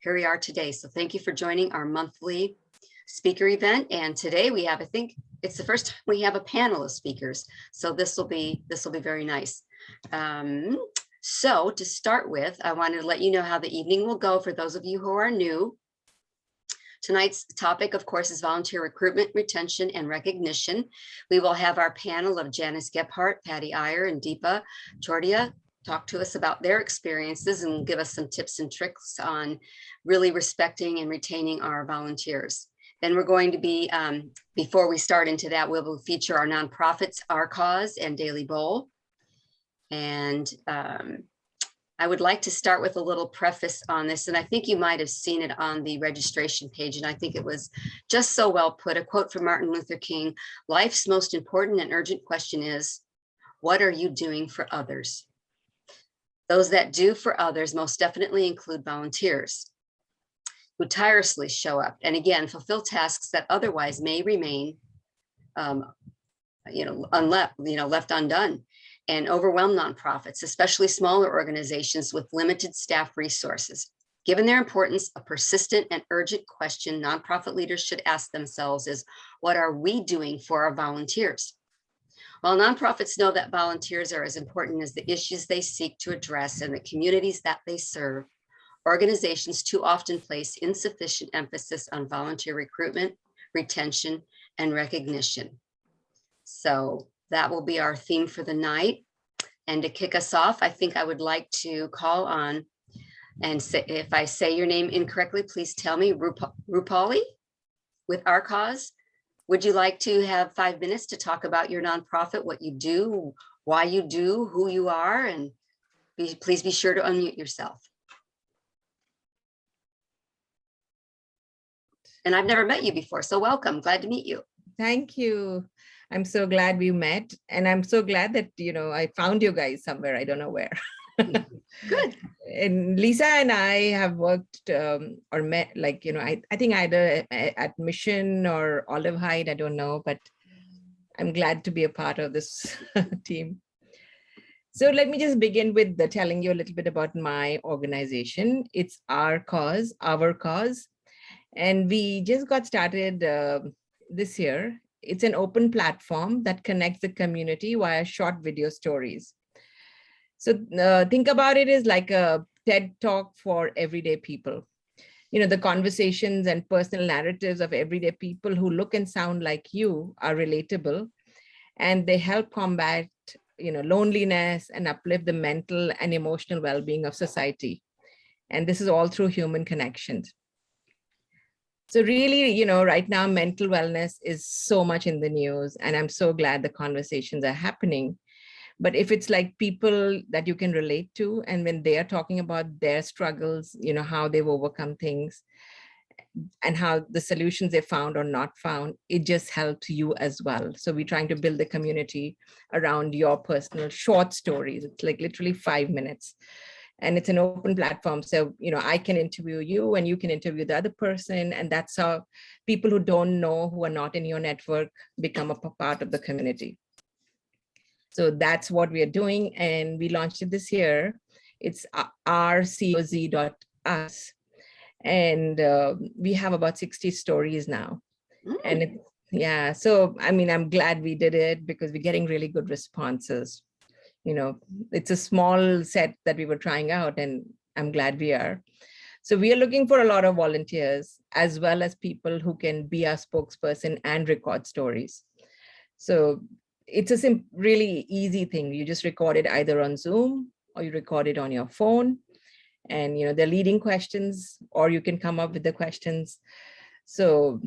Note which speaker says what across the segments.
Speaker 1: here we are today. So thank you for joining our monthly speaker event. And today we have, I think it's the first time we have a panel of speakers. So this will be very nice. So to start with, I wanted to let you know how the evening will go for those of you who are new. Tonight's topic, of course, is volunteer recruitment, retention, and recognition. We will have our panel of Janice Gebhardt, Paddy Iyer, and Deepa Chordiya talk to us about their experiences and give us some tips and tricks on really respecting and retaining our volunteers. Then we're going to be, before we start into that, we will feature our nonprofits, Our Cause and Daily Bowl. And I would like to start with a little preface on this, and I think you might have seen it on the registration page, and I think it was just so well put. A quote from Martin Luther King: "Life's most important and urgent question is, what are you doing for others?" Those that do for others most definitely include volunteers who tirelessly show up and again fulfill tasks that otherwise may remain left undone, and overwhelm nonprofits, especially smaller organizations with limited staff resources. Given their importance, a persistent and urgent question nonprofit leaders should ask themselves is, what are we doing for our volunteers? While nonprofits know that volunteers are as important as the issues they seek to address and the communities that they serve, organizations too often place insufficient emphasis on volunteer recruitment, retention, and recognition. So that will be our theme for the night. And to kick us off, I think I would like to call on, and say, if I say your name incorrectly, please tell me, Rupali with Our Cause. Would you like to have 5 minutes to talk about your nonprofit, what you do, why you do, who you are, and please be sure to unmute yourself. And I've never met you before, so welcome. Glad to meet you.
Speaker 2: Thank you. I'm so glad we met, and I'm so glad that, I found you guys somewhere. I don't know where.
Speaker 1: Good.
Speaker 2: And Lisa and I have worked or met, I think either at Mission or Olive Height, I don't know, but I'm glad to be a part of this team. So let me just begin with telling you a little bit about my organization. It's Our Cause. And we just got started this year. It's an open platform that connects the community via short video stories. So think about it as like a TED Talk for everyday people. The conversations and personal narratives of everyday people who look and sound like you are relatable, and they help combat, loneliness and uplift the mental and emotional well-being of society. And this is all through human connections. So really, right now, mental wellness is so much in the news, and I'm so glad the conversations are happening. But if it's like people that you can relate to, and when they are talking about their struggles, how they've overcome things and how the solutions they found or not found, it just helps you as well. So we're trying to build the community around your personal short stories. It's like literally 5 minutes. And it's an open platform. So, I can interview you and you can interview the other person. And that's how people who don't know, who are not in your network, become a part of the community. So that's what we are doing. And we launched it this year. It's rcoz.us. And we have about 60 stories now. And so, I'm glad we did it because we're getting really good responses. It's a small set that we were trying out, and I'm glad we are. So we are looking for a lot of volunteers, as well as people who can be our spokesperson and record stories. So it's a really easy thing. You just record it either on Zoom or you record it on your phone. And, they're leading questions, or you can come up with the questions. So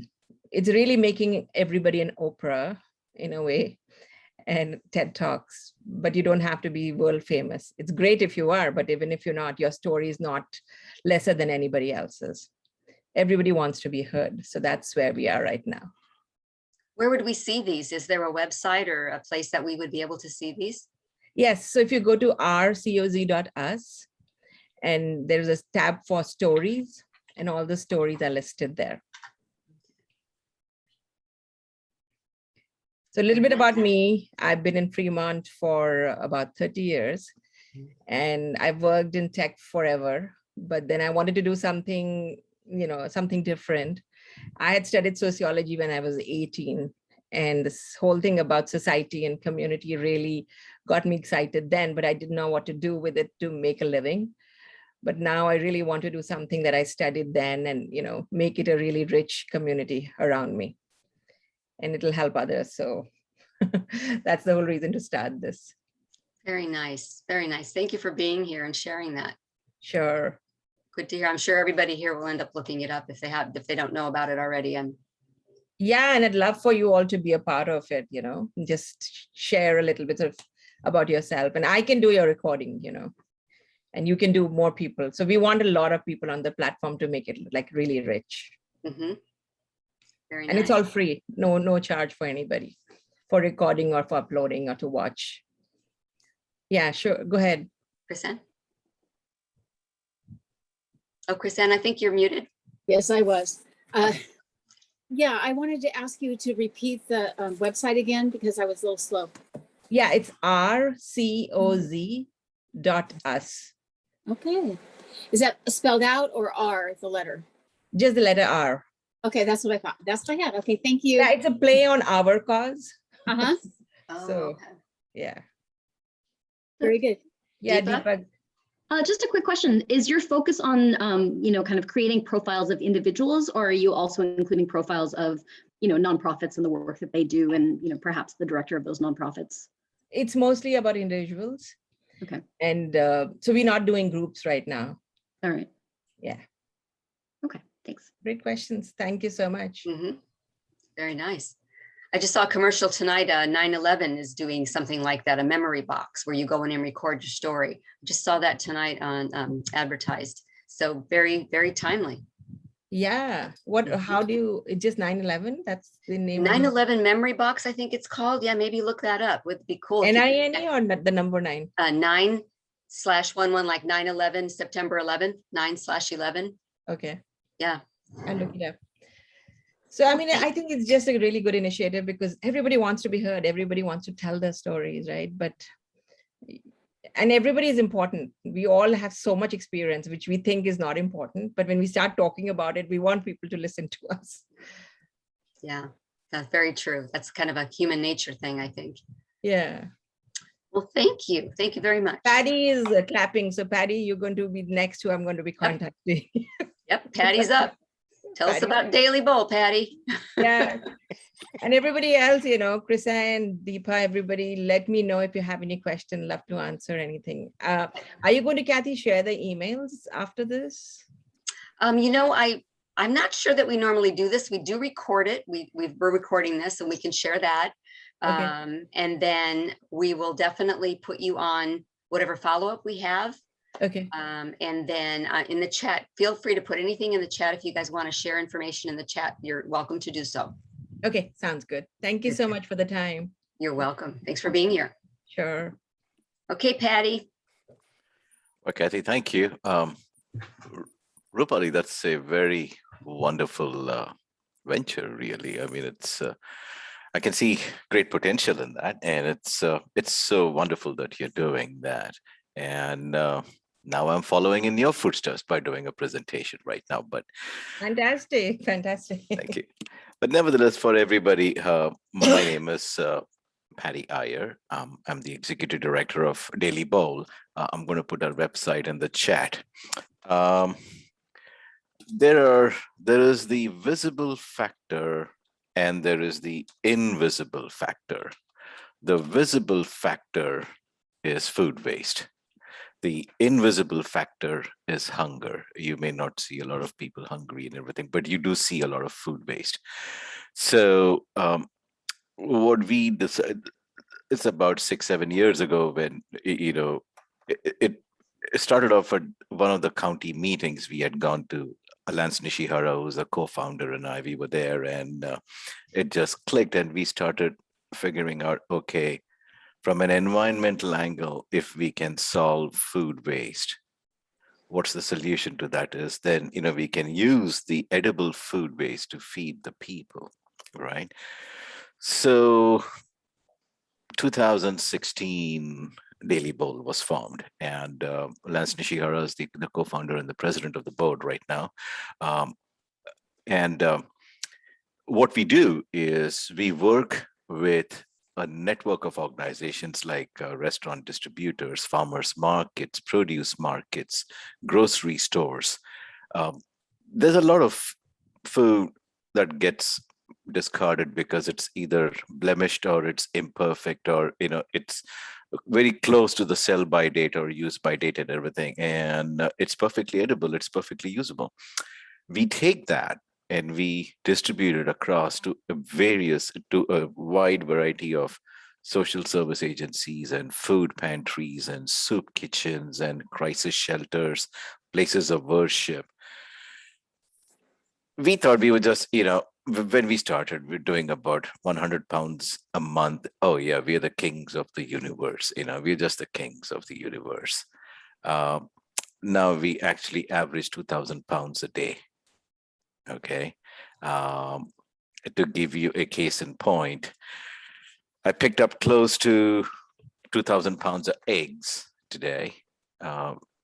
Speaker 2: it's really making everybody an Oprah in a way, and TED Talks, but you don't have to be world famous. It's great if you are, but even if you're not, your story is not lesser than anybody else's. Everybody wants to be heard. So that's where we are right now.
Speaker 1: Where would we see these? Is there a website or a place that we would be able to see these?
Speaker 2: Yes. So if you go to rcoz.us, and there's a tab for stories, and all the stories are listed there. So a little bit about me. I've been in Fremont for about 30 years, and I've worked in tech forever. but then I wanted to do something, something different. I had studied sociology when I was 18, and this whole thing about society and community really got me excited then, but I didn't know what to do with it to make a living. But now I really want to do something that I studied then and, make it a really rich community around me, and it'll help others. So that's the whole reason to start this.
Speaker 1: Very nice. Very nice. Thank you for being here and sharing that.
Speaker 2: Sure.
Speaker 1: Good to hear. I'm sure everybody here will end up looking it up if they don't know about it already. And
Speaker 2: yeah, and I'd love for you all to be a part of it, just share a little bit about yourself, and I can do your recording, and you can do more people. So we want a lot of people on the platform to make it like really rich.
Speaker 1: mm-hmm. Very
Speaker 2: and
Speaker 1: nice.
Speaker 2: It's all free, no charge for anybody for recording or for uploading or to watch. Yeah, sure. Go ahead.
Speaker 1: Chrisanne? Oh, Chrisanne, I think you're muted.
Speaker 3: Yes, I was. Yeah, I wanted to ask you to repeat the website again because I was a little slow.
Speaker 2: Yeah, it's rcoz.us.
Speaker 3: Okay. Is that spelled out or R, the letter?
Speaker 2: Just the letter R.
Speaker 3: Okay, that's what I thought. That's what I had. Okay, thank you.
Speaker 2: Yeah, it's a play on our cause.
Speaker 3: Uh-huh.
Speaker 1: Oh,
Speaker 2: So,
Speaker 1: okay.
Speaker 2: yeah.
Speaker 3: Very good.
Speaker 2: Yeah,
Speaker 1: Deepa?
Speaker 2: Deepa.
Speaker 4: Just a quick question. Is your focus on, kind of creating profiles of individuals, or are you also including profiles of, nonprofits and the work that they do and, perhaps the director of those nonprofits?
Speaker 2: It's mostly about individuals.
Speaker 4: Okay.
Speaker 2: And so we're not doing groups right now.
Speaker 4: All right.
Speaker 2: Yeah.
Speaker 4: Okay, thanks.
Speaker 2: Great questions. Thank you so much.
Speaker 1: Mm-hmm. Very nice. I just saw a commercial tonight. 9/11 is doing something like that, a memory box where you go in and record your story. I just saw that tonight on advertised. So very, very timely.
Speaker 2: Yeah. How do you, it's just 9/11? That's the name.
Speaker 1: 9/11 memory box, I think it's called. Yeah, maybe look that up. Would be cool. if you could-
Speaker 2: NINE or the number 9?
Speaker 1: 9/11, like 9/11, September 11th, 9/11.
Speaker 2: Okay.
Speaker 1: Yeah.
Speaker 2: I'll look it up. So, I mean, I think it's just a really good initiative because everybody wants to be heard. Everybody wants to tell their stories, right? And everybody is important. We all have so much experience, which we think is not important. But when we start talking about it, we want people to listen to us.
Speaker 1: Yeah, that's very true. That's kind of a human nature thing, I think.
Speaker 2: Yeah.
Speaker 1: Well, thank you. Thank you very much.
Speaker 2: Paddy is clapping. So Paddy, you're going to be next who I'm going to be contacting.
Speaker 1: Yep, Patty's up. Tell us
Speaker 2: Patty.
Speaker 1: about Daily Bowl, Patty.
Speaker 2: Yeah. And everybody else, Krisa and Deepa, everybody, let me know if you have any question. Love to answer anything. Are you going to, Kathy, share the emails after this?
Speaker 1: I'm not sure that we normally do this. We do record it. We're recording this and we can share that.
Speaker 2: Okay.
Speaker 1: And then we will definitely put you on whatever follow-up we have.
Speaker 2: Okay.
Speaker 1: And then in the chat, feel free to put anything in the chat. If you guys want to share information in the chat, you're welcome to do so.
Speaker 2: Okay, sounds good. Thank you so much for the time.
Speaker 1: You're welcome. Thanks for being here.
Speaker 2: Sure.
Speaker 1: Okay, Patty.
Speaker 5: Well, Kathy, thank you. Rupali, that's a very wonderful venture, really. I mean, I can see great potential in that, and it's so wonderful that you're doing that. And now I'm following in your footsteps by doing a presentation right now. But
Speaker 2: Fantastic.
Speaker 5: thank you. But nevertheless, for everybody, my name is Paddy Iyer. I'm the executive director of Daily Bowl. I'm going to put our website in the chat. There is the visible factor and there is the invisible factor. The visible factor is food waste. The invisible factor is hunger. You may not see a lot of people hungry and everything, but you do see a lot of food waste. So what we decided, it's about 6-7 years ago when, it started off at one of the county meetings. We had gone to Lance Nishihara, who's a co-founder, and we were there, and it just clicked, and we started figuring out, okay, from an environmental angle, if we can solve food waste, what's the solution to that is then, we can use the edible food waste to feed the people, right? So 2016, Daily Bowl was formed. And Lance Nishihara is the co-founder and the president of the board right now. And what we do is we work with a network of organizations like restaurant distributors, farmers markets, produce markets, grocery stores. There's a lot of food that gets discarded because it's either blemished or it's imperfect, or it's very close to the sell by date or use by date and everything, and it's perfectly edible, it's perfectly usable. We take that and we distribute it across to a wide variety of social service agencies and food pantries and soup kitchens and crisis shelters, places of worship. We thought we would just, when we started, we're doing about 100 pounds a month. Oh yeah, we're the kings of the universe. We're just the kings of the universe. Now we actually average 2,000 pounds a day. Okay. To give you a case in point, I picked up close to 2,000 pounds of eggs today.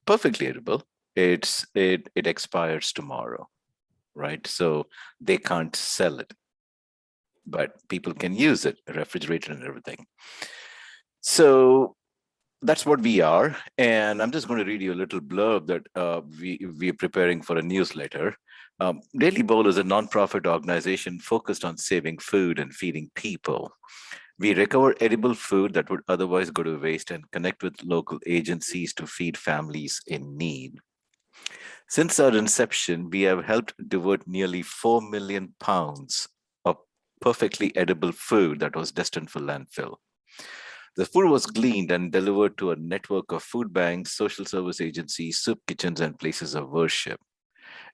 Speaker 5: Perfectly edible. It expires tomorrow, right? So they can't sell it, but people can use it, refrigerated and everything. So that's what we are. And I'm just going to read you a little blurb that we're preparing for a newsletter. Daily Bowl is a nonprofit organization focused on saving food and feeding people. We recover edible food that would otherwise go to waste and connect with local agencies to feed families in need. Since our inception, we have helped divert nearly 4 million pounds of perfectly edible food that was destined for landfill. The food was gleaned and delivered to a network of food banks, social service agencies, soup kitchens, and places of worship.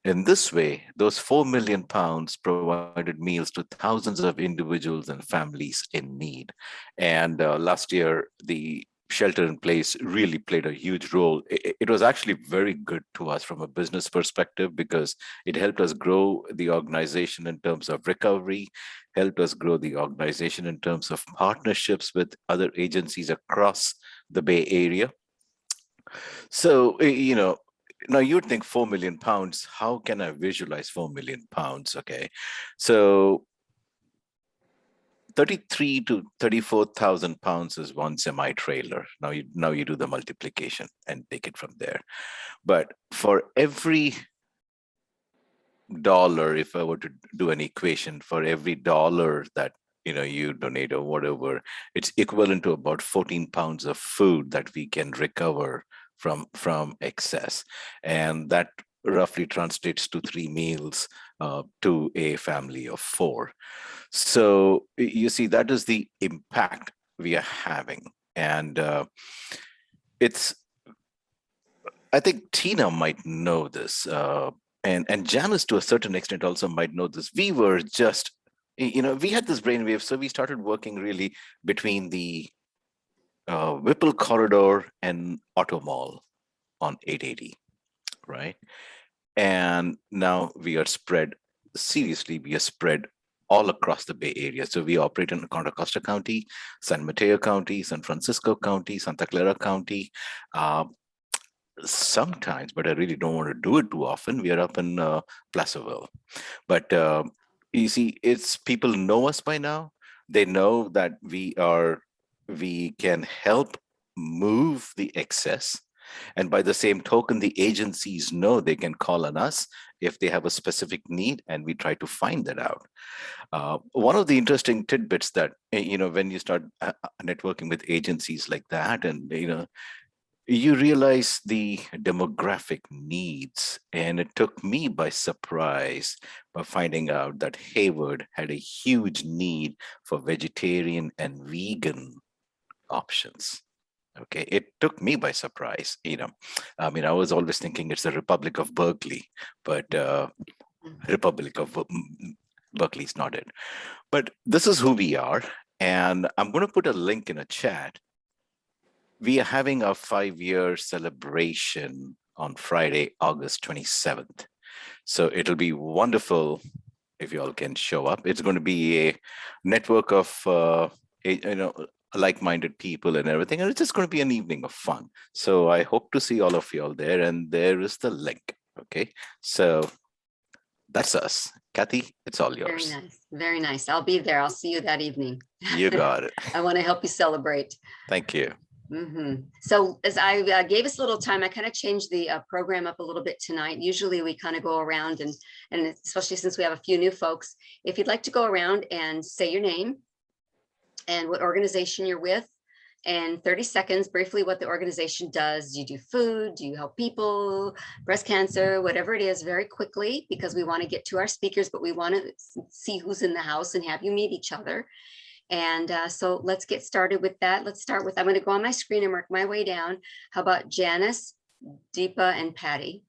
Speaker 5: In this way, those 4 million pounds provided meals to thousands of individuals and families in need. And last year, the shelter in place really played a huge role. It was actually very good to us from a business perspective because it helped us grow the organization in terms of recovery, helped us grow the organization in terms of partnerships with other agencies across the Bay Area. So, now you'd think 4 million pounds, how can I visualize 4 million pounds? Okay. So 33 to 34,000 pounds is one semi-trailer. Now you do the multiplication and take it from there. But for every dollar, if I were to do an equation, for every dollar that you donate or whatever, it's equivalent to about 14 pounds of food that we can recover from excess. And that roughly translates to 3 meals to a family of 4. So you see, that is the impact we are having. And I think Tina might know this, and Janice to a certain extent also might know this. We were just, we had this brainwave, so we started working really between the Whipple Corridor and Auto Mall on 880, right? And now we are spread all across the Bay Area. So we operate in Contra Costa County, San Mateo County, San Francisco County, Santa Clara County. Sometimes, but I really don't want to do it too often, we are up in Placerville. But you see, it's people know us by now. They know that we can help move the excess. And by the same token, the agencies know they can call on us if they have a specific need, and we try to find that out. One of the interesting tidbits that, when you start networking with agencies like that, and, you realize the demographic needs. And it took me by surprise by finding out that Hayward had a huge need for vegetarian and vegan options. Okay, it took me by surprise. I was always thinking it's the Republic of Berkeley, but Republic of Berkeley is not it. But this is who we are. And I'm going to put a link in a chat. We are having our 5-year celebration on Friday, August 27th. So it'll be wonderful if you all can show up. It's going to be a network of, like-minded people and everything. And it's just going to be an evening of fun. So I hope to see all of you all there. And there is the link. Okay. So that's us. Kathy, it's all
Speaker 1: Very
Speaker 5: yours.
Speaker 1: nice. Very nice. I'll be there. I'll see you that evening.
Speaker 5: You got it.
Speaker 1: I want to help you celebrate.
Speaker 5: Thank you.
Speaker 1: So as I gave us a little time, I kind of changed the program up a little bit tonight. Usually we kind of go around and especially since we have a few new folks, if you'd like to go around and say your name and what organization you're with, and 30 seconds, briefly what the organization does. Do you do food? Do you help people? Breast cancer, whatever it is, very quickly, because we want to get to our speakers, but we want to see who's in the house and have you meet each other. And so let's get started with that. Let's start with, I'm going to go on my screen and work my way down. How about Janice, Deepa, and Paddy?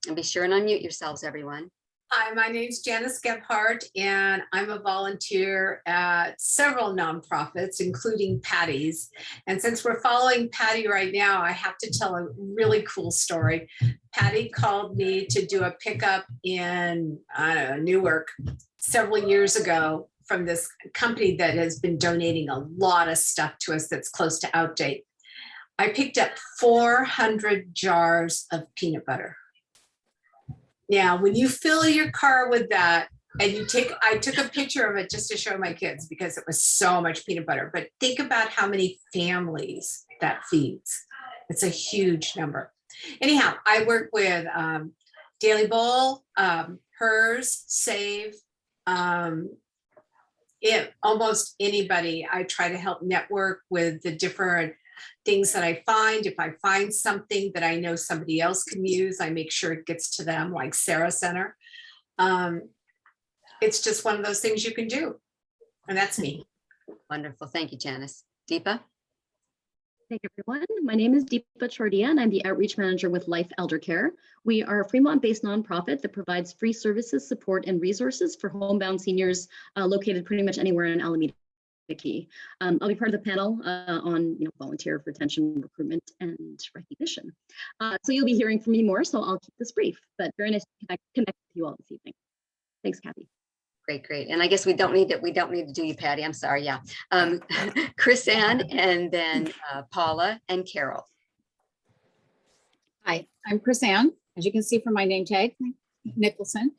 Speaker 1: And be sure and unmute yourselves, everyone.
Speaker 6: Hi, my name's Janice Gebhardt, and I'm a volunteer at several nonprofits, including Paddy's. And since we're following Paddy right now, I have to tell a really cool story. Paddy called me to do a pickup in, I don't know, Newark several years ago from this company that has been donating a lot of stuff to us that's close to outdate. I picked up 400 jars of peanut butter. Now, when you fill your car with that and I took a picture of it just to show my kids because it was so much peanut butter, but think about how many families that feeds. It's a huge number. Anyhow, I work with Daily Bowl, HERS, Save, almost anybody. I try to help network with the different things that I find. If I find something that I know somebody else can use, I make sure it gets to them, like Sarah Center. It's just one of those things you can do. And that's me.
Speaker 1: Wonderful. Thank you, Janice. Deepa?
Speaker 4: Hey everyone, my name is Deepa Chordiya and I'm the Outreach Manager with Life ElderCare. We are a Fremont-based nonprofit that provides free services, support, and resources for homebound seniors located pretty much anywhere in Alameda Key. I'll be part of the panel on volunteer retention, recruitment, and recognition. So you'll be hearing from me more, so I'll keep this brief, but very nice to connect with you all this evening. Thanks, Kathy.
Speaker 1: Great. And I guess we don't need to do you, Patty. I'm sorry. Yeah. Chris Ann, and then Paula and Carol.
Speaker 3: Hi, I'm Chris Ann, as you can see from my name tag, Nicholson,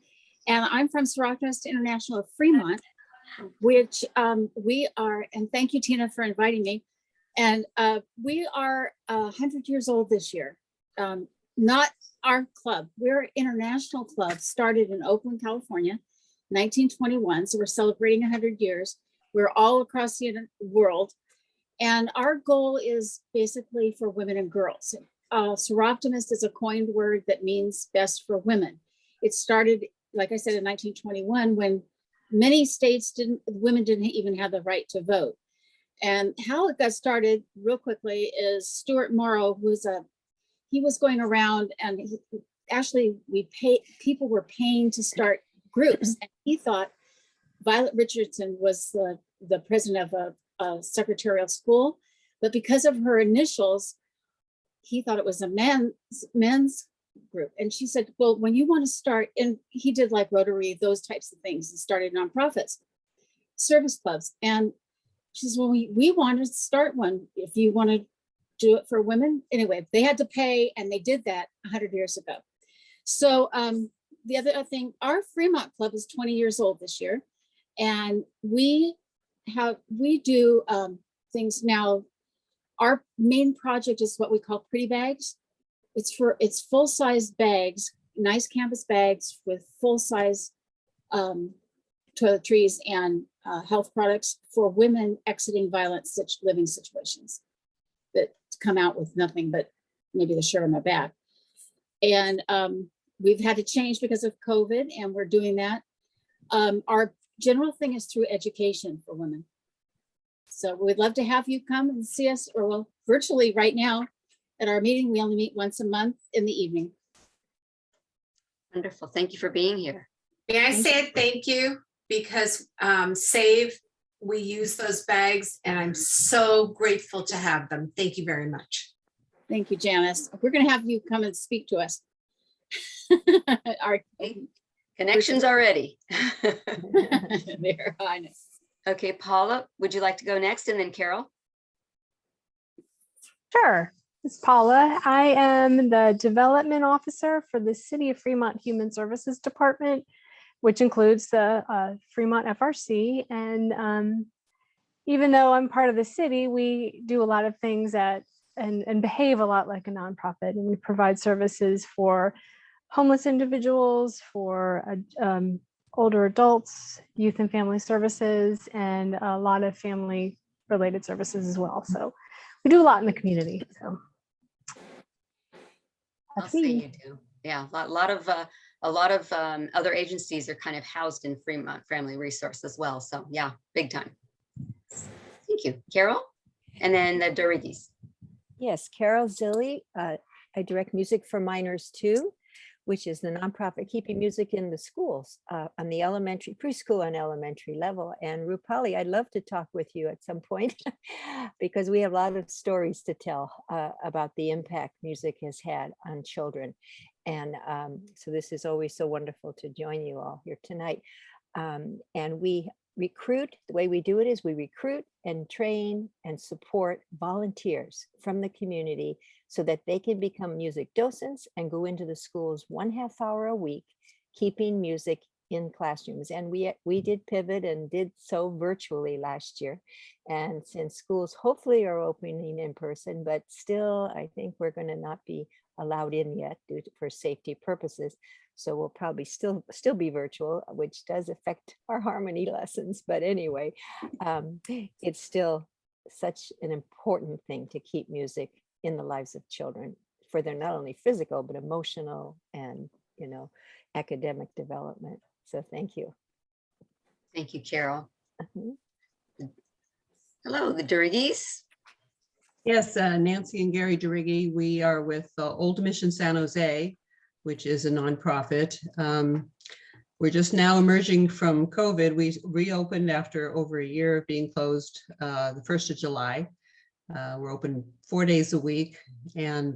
Speaker 3: and I'm from Sorocco's International of Fremont, which we are, and thank you, Tina, for inviting me. And we are 100 years old this year. Not our club. We're an international club started in Oakland, California, 1921. So we're celebrating 100 years. We're all across the world. And our goal is basically for women and girls. Soroptimist is a coined word that means best for women. It started, like I said, in 1921 when many states women didn't even have the right to vote. And how it got started real quickly is Stuart Morrow he was going around and people were paying to start groups. And he thought Violet Richardson was the president of a secretarial school, but because of her initials, he thought it was a men's group. And she said, well, when you want to start, and he did like Rotary, those types of things, and started nonprofits, service clubs. And she says, well, we want to start one if you want to do it for women. Anyway, they had to pay, and they did that 100 years ago. So the other thing, our Fremont Club is 20 years old this year. And we do things now. Our main project is what we call Pretty Bags. It's full-size bags, nice canvas bags with full-size toiletries and health products for women exiting violent living situations that come out with nothing but maybe the shirt on their back. And we've had to change because of COVID, and we're doing that. Our general thing is through education for women. So we'd love to have you come and see us, or well, virtually right now at our meeting. We only meet once a month in the evening.
Speaker 1: Wonderful. Thank you for being here.
Speaker 6: May I say thank you? Because Save, we use those bags, and I'm so grateful to have them. Thank you very much.
Speaker 3: Thank you, Janice. We're going to have you come and speak to us.
Speaker 1: Connections already.
Speaker 3: There, I know.
Speaker 1: Okay, Paula, would you like to go next? And then Carol?
Speaker 7: Sure. It's Paula. I am the Development Officer for the City of Fremont Human Services Department, which includes the Fremont FRC. And even though I'm part of the city, we do a lot of things and behave a lot like a nonprofit. And we provide services for homeless individuals, for older adults, youth and family services, and a lot of family related services as well. So we do a lot in the community. So
Speaker 1: I'll
Speaker 7: that's
Speaker 1: say
Speaker 7: me.
Speaker 1: you do. Yeah, a lot of other agencies are kind of housed in Fremont Family Resource as well. So yeah, big time. Thank you, Carol. And then the Durigis.
Speaker 8: Yes, Carol Zilli. I direct Music for Minors too, which is the nonprofit keeping music in the schools on the elementary, preschool and elementary level. And Rupali, I'd love to talk with you at some point because we have a lot of stories to tell about the impact music has had on children. And so this is always so wonderful to join you all here tonight. And we recruit, the way we do it is we recruit and train and support volunteers from the community so that they can become music docents and go into the schools 1/2 hour a week, keeping music in classrooms. And we did pivot and did so virtually last year. And since schools hopefully are opening in person, but still, I think we're going to not be allowed in yet for safety purposes. So we'll probably still be virtual, which does affect our harmony lessons. But anyway, it's still such an important thing to keep music in the lives of children for their not only physical, but emotional and, academic development. So thank you.
Speaker 1: Thank you, Carol.
Speaker 8: Mhm.
Speaker 1: Hello, the Durigis.
Speaker 9: Yes, Nancy and Gary Durigi, we are with Old Mission San Jose, which is a nonprofit. We're just now emerging from COVID. We reopened after over a year of being closed the 1st of July. We're open 4 days a week. And,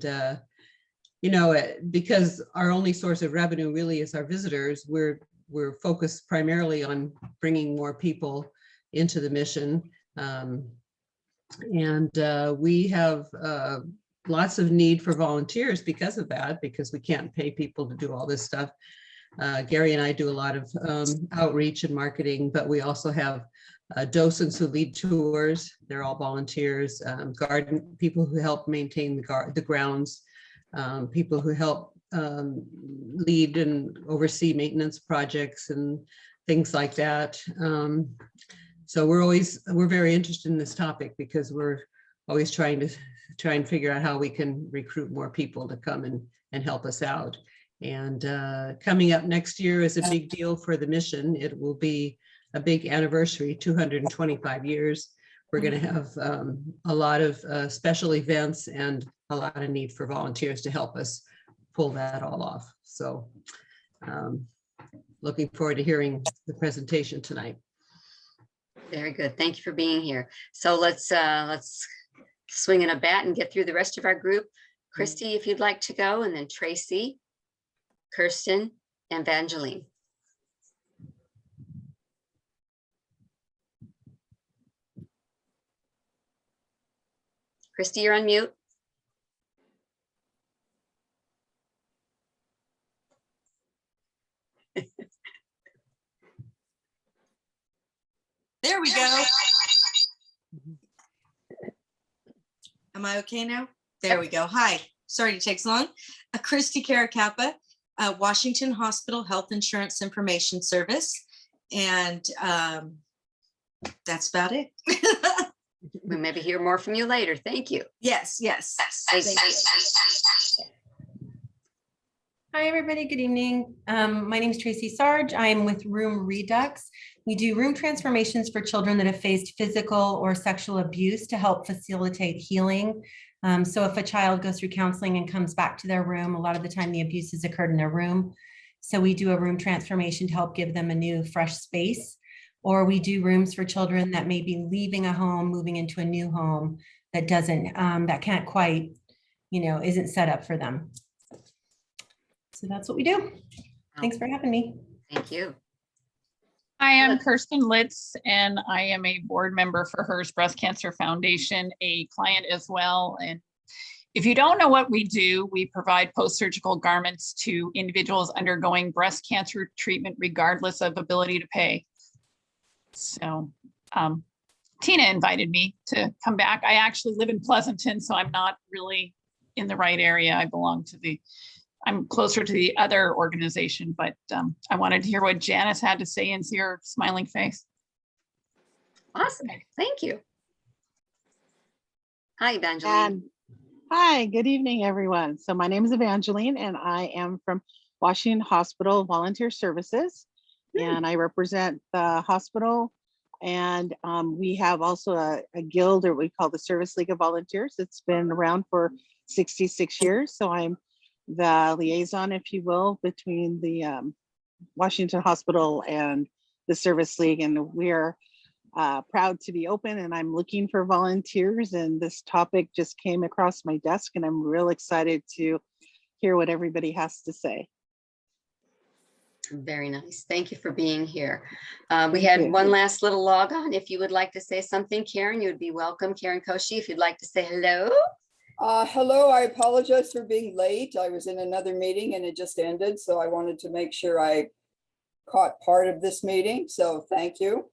Speaker 9: because our only source of revenue really is our visitors, we're focused primarily on bringing more people into the mission. We have lots of need for volunteers because of that, because we can't pay people to do all this stuff. Gary and I do a lot of outreach and marketing, but we also have docents who lead tours. They're all volunteers, garden people who help maintain the grounds, people who help lead and oversee maintenance projects and things like that. So we're very interested in this topic because we're always trying to figure out how we can recruit more people to come and help us out. And coming up next year is a big deal for the mission. It will be a big anniversary, 225 years. We're going to have a lot of special events and a lot of need for volunteers to help us pull that all off. So looking forward to hearing the presentation tonight.
Speaker 1: Very good. Thank you for being here. So let's swing in a bat and get through the rest of our group. Christy, if you'd like to go, and then Tracy, Kirsten, and Evangeline. Christy, you're on mute.
Speaker 10: There we go. Am I okay now? There we go. Hi, sorry to take so long. Christy Caracappa, Washington Hospital Health Insurance Information Service. And that's about it.
Speaker 1: We'll maybe hear more from you later. Thank you.
Speaker 10: Yes.
Speaker 1: Thank you.
Speaker 11: Hi, everybody. Good evening. My name is Tracy Sarge. I am with Room Redux. We do room transformations for children that have faced physical or sexual abuse to help facilitate healing. So if a child goes through counseling and comes back to their room, a lot of the time the abuse has occurred in their room. So we do a room transformation to help give them a new, fresh space. Or we do rooms for children that may be leaving a home, moving into a new home that doesn't, that can't quite, isn't set up for them. So that's what we do. Thanks for having me.
Speaker 1: Thank you.
Speaker 12: I am Kirsten Litz, and I am a board member for HERS Breast Cancer Foundation, a client as well. And if you don't know what we do, we provide post-surgical garments to individuals undergoing breast cancer treatment, regardless of ability to pay. So Tina invited me to come back. I actually live in Pleasanton, so I'm not really in the right area. I'm closer to the other organization, but I wanted to hear what Janice had to say and see her smiling face.
Speaker 1: Awesome. Thank you. Hi, Evangeline.
Speaker 13: Hi, good evening, everyone. So my name is Evangeline, and I am from Washington Hospital Volunteer Services, and I represent the hospital. And we have also a guild, or we call the Service League of Volunteers. It's been around for 66 years. So I'm the liaison, if you will, between the Washington Hospital and the Service League. And we're proud to be open, and I'm looking for volunteers. And this topic just came across my desk, and I'm real excited to hear what everybody has to say.
Speaker 1: Very nice. Thank you for being here. We had one last little log on. If you would like to say something, Karen, you would be welcome. Karen Koshi, if you'd like to say hello.
Speaker 14: Hello, I apologize for being late. I was in another meeting and it just ended, so I wanted to make sure I caught part of this meeting. So thank you.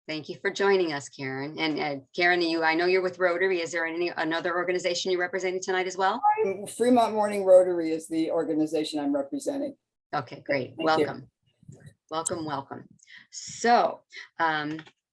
Speaker 1: Thank you for joining us, Karen. And Karen, I know you're with Rotary. Is there another organization you're representing tonight as well?
Speaker 14: Fremont Morning Rotary is the organization I'm representing.
Speaker 1: Okay, great.
Speaker 14: Thank you.
Speaker 1: Welcome. So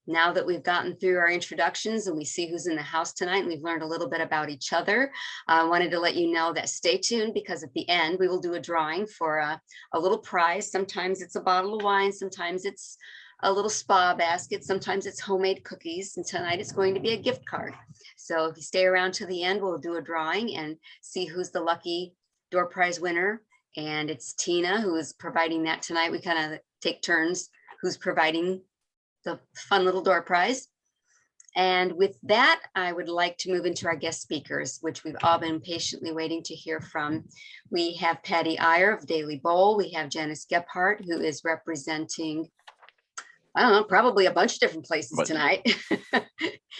Speaker 1: now that we've gotten through our introductions and we see who's in the house tonight, and we've learned a little bit about each other, I wanted to let you know that stay tuned, because at the end we will do a drawing for a little prize. Sometimes it's a bottle of wine, sometimes it's a little spa basket, sometimes it's homemade cookies, and tonight it's going to be a gift card. So if you stay around to the end, we'll do a drawing and see who's the lucky door prize winner. And it's Tina who is providing that tonight. We kind of take turns who's providing the fun little door prize. And with that, I would like to move into our guest speakers, which we've all been patiently waiting to hear from. We have Paddy Iyer of Daily Bowl. We have Janice Gebhardt, who is representing, I don't know, probably a bunch of different places tonight.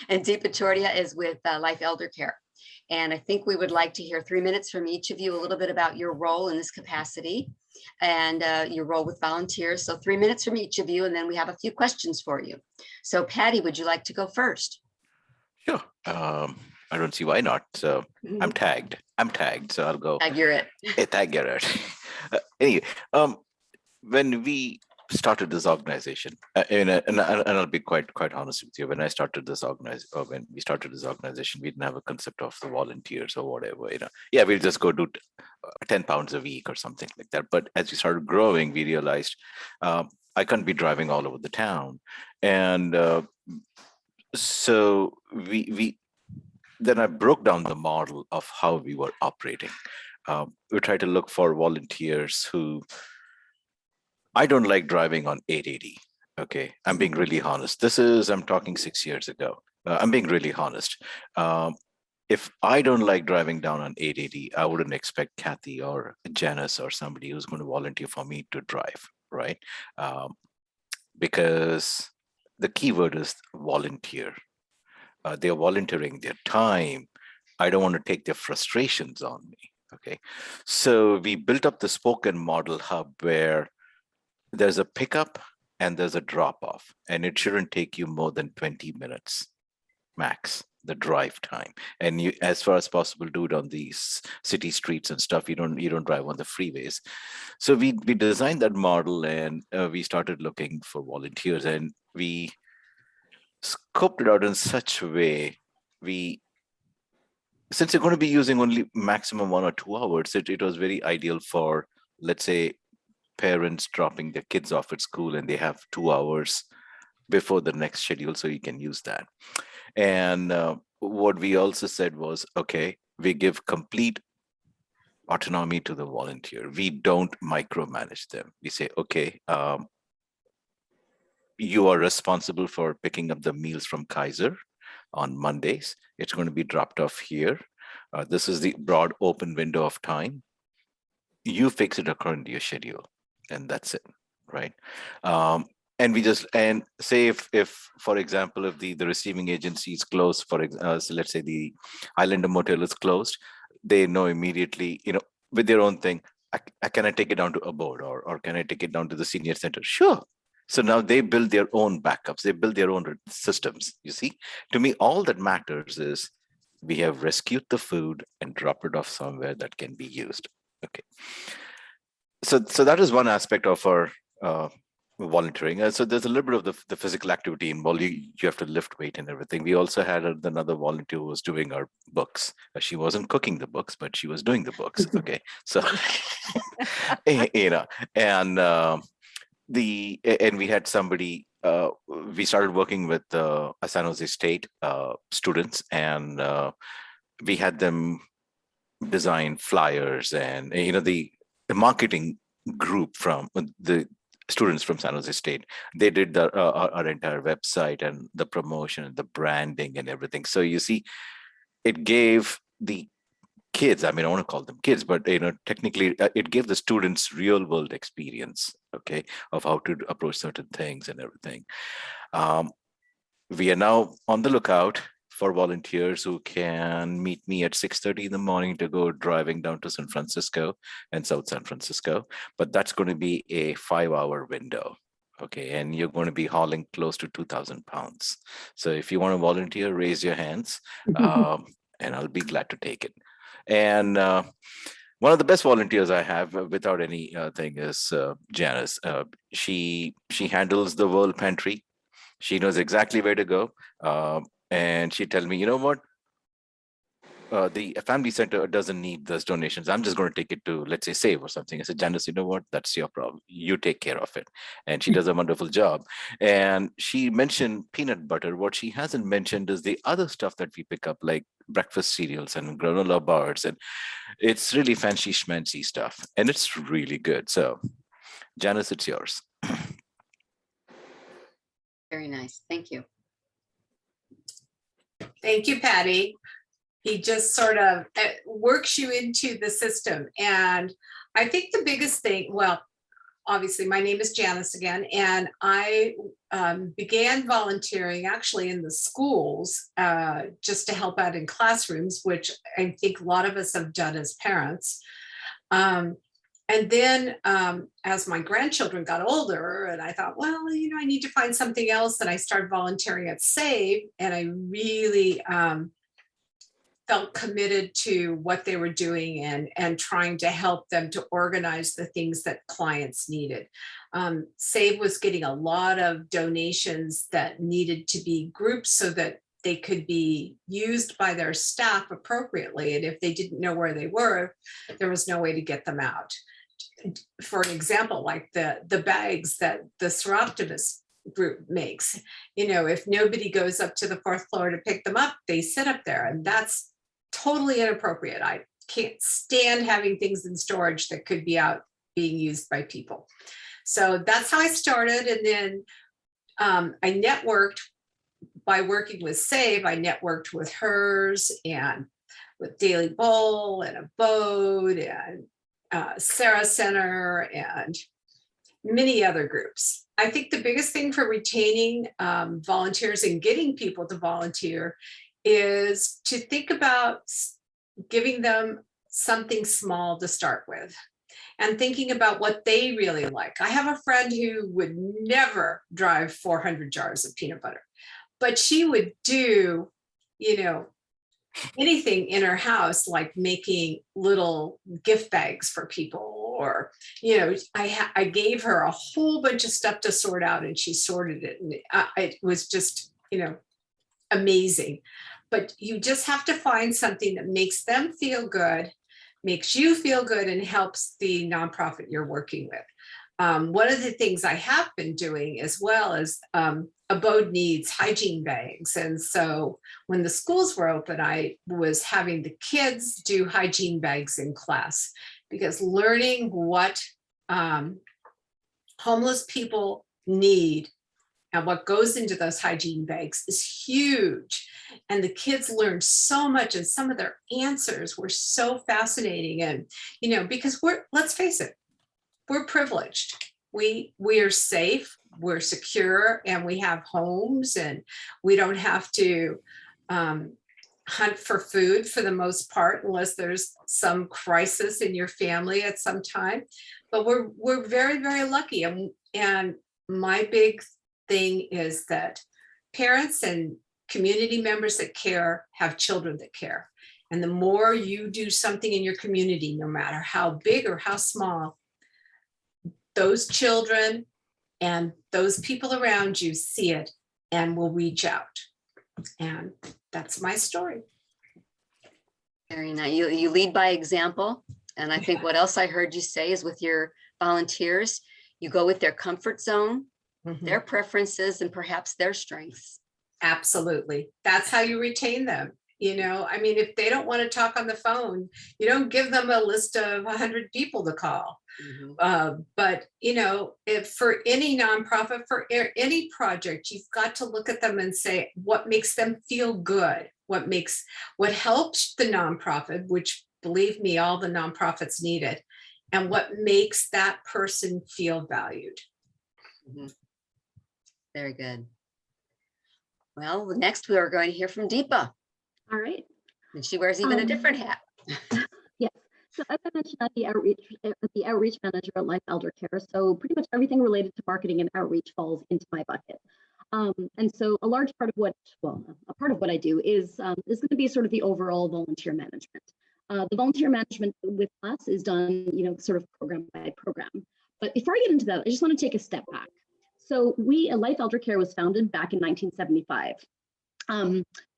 Speaker 1: And Deepa Chordiya is with Life ElderCare. And I think we would like to hear 3 minutes from each of you, a little bit about your role in this capacity and your role with volunteers. So 3 minutes from each of you, and then we have a few questions for you. So Paddy, would you like to go first?
Speaker 5: Sure. I don't see why not. So I'm tagged. So I'll go.
Speaker 1: Tag you're it.
Speaker 5: Tag you're it. Anyway, when we started this organization, and I'll be quite honest with you. When we started this organization, we didn't have a concept of the volunteers or whatever. Yeah, we'll just go do 10 pounds a week or something like that. But as we started growing, we realized I can't be driving all over the town, and so then I broke down the model of how we were operating. We tried to look for volunteers who. I don't like driving on 880. Okay, I'm being really honest. I'm talking 6 years ago. I'm being really honest. If I don't like driving down on 880, I wouldn't expect Kathy or Janice or somebody who's going to volunteer for me to drive, right? Because the key word is volunteer. They're volunteering their time. I don't want to take their frustrations on me, okay? So we built up the spoken model hub where there's a pickup and there's a drop off, and it shouldn't take you more than 20 minutes max, the drive time. And you, as far as possible, do it on these city streets and stuff. You don't drive on the freeways. So we designed that model, and we started looking for volunteers, and we scoped it out in such a way. Since you're going to be using only maximum 1 or 2 hours, it was very ideal for, let's say, parents dropping their kids off at school and they have 2 hours before the next schedule, so you can use that. And what we also said was, okay, we give complete autonomy to the volunteer. We don't micromanage them. We say, okay, you are responsible for picking up the meals from Kaiser on Mondays. It's going to be dropped off here. This is the broad open window of time. You fix it according to your schedule. And that's it. right? And we just, and say if for example, if the receiving agency is closed, so let's say the Islander Motel is closed, they know immediately, with their own thing, can I take it down to a board, or can I take it down to the senior center? Sure. So now they build their own backups, they build their own systems. You see, to me, all that matters is we have rescued the food and dropped it off somewhere that can be used. Okay. So that is one aspect of our volunteering. So there's a little bit of the physical activity involved. You have to lift weight and everything. We also had another volunteer who was doing our books. She wasn't cooking the books, but she was doing the books. Okay. So, and we had somebody, we started working with San Jose State students, and we had them design flyers, and the marketing group from the students from San Jose State, they did our entire website and the promotion and the branding and everything. So you see, it gave the kids, I want to call them kids, but technically it gave the students real world experience, okay, of how to approach certain things and everything. We are now on the lookout for volunteers who can meet me at 6:30 in the morning to go driving down to San Francisco and South San Francisco. But that's going to be a 5-hour window. Okay. And you're going to be hauling close to 2,000 pounds. So if you want to volunteer, raise your hands, and I'll be glad to take it. And one of the best volunteers I have, without any thing, is Janice. She handles the World Pantry. She knows exactly where to go. And she tell me, you know what? The family center doesn't need those donations. I'm just going to take it to, let's say, Save or something. I said, Janice, you know what? That's your problem. You take care of it. And she does a wonderful job. And she mentioned peanut butter. What she hasn't mentioned is the other stuff that we pick up, like breakfast cereals and granola bars. And it's really fancy schmancy stuff. And it's really good. So, Janice, it's yours.
Speaker 1: Very nice. Thank you.
Speaker 6: Thank you, Patty. He just sort of works you into the system. And I think the biggest thing, well, obviously my name is Janice again, and I began volunteering actually in the schools just to help out in classrooms, which I think a lot of us have done as parents. And then as my grandchildren got older, and I thought, well, I need to find something else. And I started volunteering at Save, and I really felt committed to what they were doing and trying to help them to organize the things that clients needed. Save was getting a lot of donations that needed to be grouped so that they could be used by their staff appropriately. And if they didn't know where they were, there was no way to get them out. For an example, like the bags that the Seroptimus group makes, if nobody goes up to the 4th floor to pick them up, they sit up there, and that's totally inappropriate. I can't stand having things in storage that could be out being used by people. So that's how I started. And then I networked by working with Save. I networked with HERS and with Daily Bowl and Abode and Sarah Center and many other groups. I think the biggest thing for retaining volunteers and getting people to volunteer is to think about giving them something small to start with and thinking about what they really like. I have a friend who would never drive 400 jars of peanut butter, but she would do, anything in her house, like making little gift bags for people, or, I gave her a whole bunch of stuff to sort out, and she sorted it. And it was just, amazing. But you just have to find something that makes them feel good, makes you feel good, and helps the nonprofit you're working with. One of the things I have been doing as well is Abode needs hygiene bags. And so when the schools were open, I was having the kids do hygiene bags in class, because learning what homeless people need and what goes into those hygiene bags is huge. And the kids learned so much, and some of their answers were so fascinating. And, because let's face it, we're privileged. we are safe, we're secure, and we have homes, and we don't have to hunt for food for the most part, unless there's some crisis in your family at some time. But we're very, very lucky. And my big thing is that parents and community members that care have children that care. And the more you do something in your community, no matter how big or how small, those children and those people around you see it and will reach out. And that's my story.
Speaker 1: Very nice. You lead by example. And I think what else I heard you say is with your volunteers, you go with their comfort zone, their preferences, and perhaps their strengths.
Speaker 6: Absolutely. That's how you retain them. You know, I mean, if they don't want to talk on the phone, you don't give them a list of 100 people to call. But, you know, if for any nonprofit, for any project, you've got to look at them and say, what makes them feel good? What helps the nonprofit, which believe me, all the nonprofits need it, and what makes that person feel valued.
Speaker 1: Very good. Well, next we are going to hear from Deepa.
Speaker 4: All right.
Speaker 1: And she wears even a different hat.
Speaker 4: Yes. So as I mentioned, I'm the outreach manager at Life ElderCare. So pretty much everything related to marketing and outreach falls into my bucket. And so a large part of what, a part of what I do is going to be sort of the overall volunteer management. The volunteer management with us is done, you know, sort of program by program. But before I get into that, I just want to take a step back. So Life ElderCare was founded back in 1975.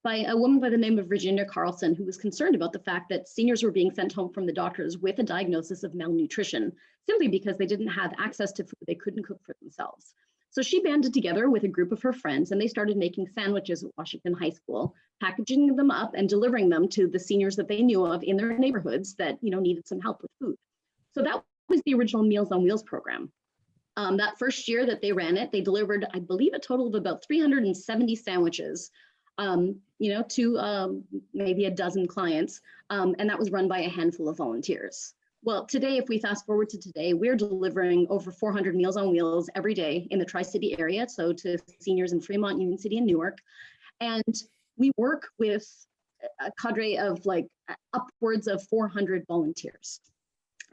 Speaker 4: By a woman by the name of Virginia Carlson, who was concerned about the fact that seniors were being sent home from the doctors with a diagnosis of malnutrition, simply because they didn't have access to food they couldn't cook for themselves. So she banded together with a group of her friends, and they started making sandwiches at Washington High School, packaging them up and delivering them to the seniors that they knew of in their neighborhoods that, you know, needed some help with food. So that was the original Meals on Wheels program. That first year that they ran it, they delivered, I believe, a total of about 370 sandwiches, you know, to maybe a dozen clients, and that was run by a handful of volunteers. Well, today, if we fast forward to today, we're delivering over 400 Meals on Wheels every day in the Tri-City area, so to seniors in Fremont, Union City, and Newark. And we work with a cadre of like upwards of 400 volunteers.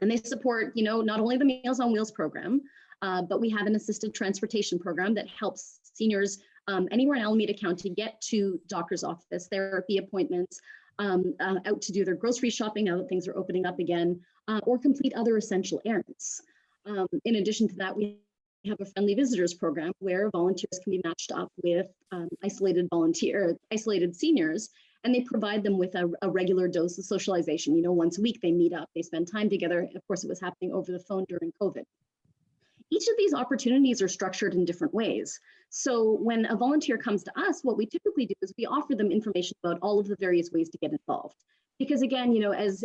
Speaker 4: And they support, you know, not only the Meals on Wheels program, but we have an assisted transportation program that helps seniors anywhere in Alameda County get to doctor's office, therapy appointments, out to do their grocery shopping now that things are opening up again, or complete other essential errands. In addition to that, we have a friendly visitors program where volunteers can be matched up with isolated seniors, and they provide them with a regular dose of socialization. You know, once a week they meet up, they spend time together. Of course, it was happening over the phone during COVID. Each of these opportunities are structured in different ways. So when a volunteer comes to us, what we typically do is we offer them information about all of the various ways to get involved. Because again, you know, as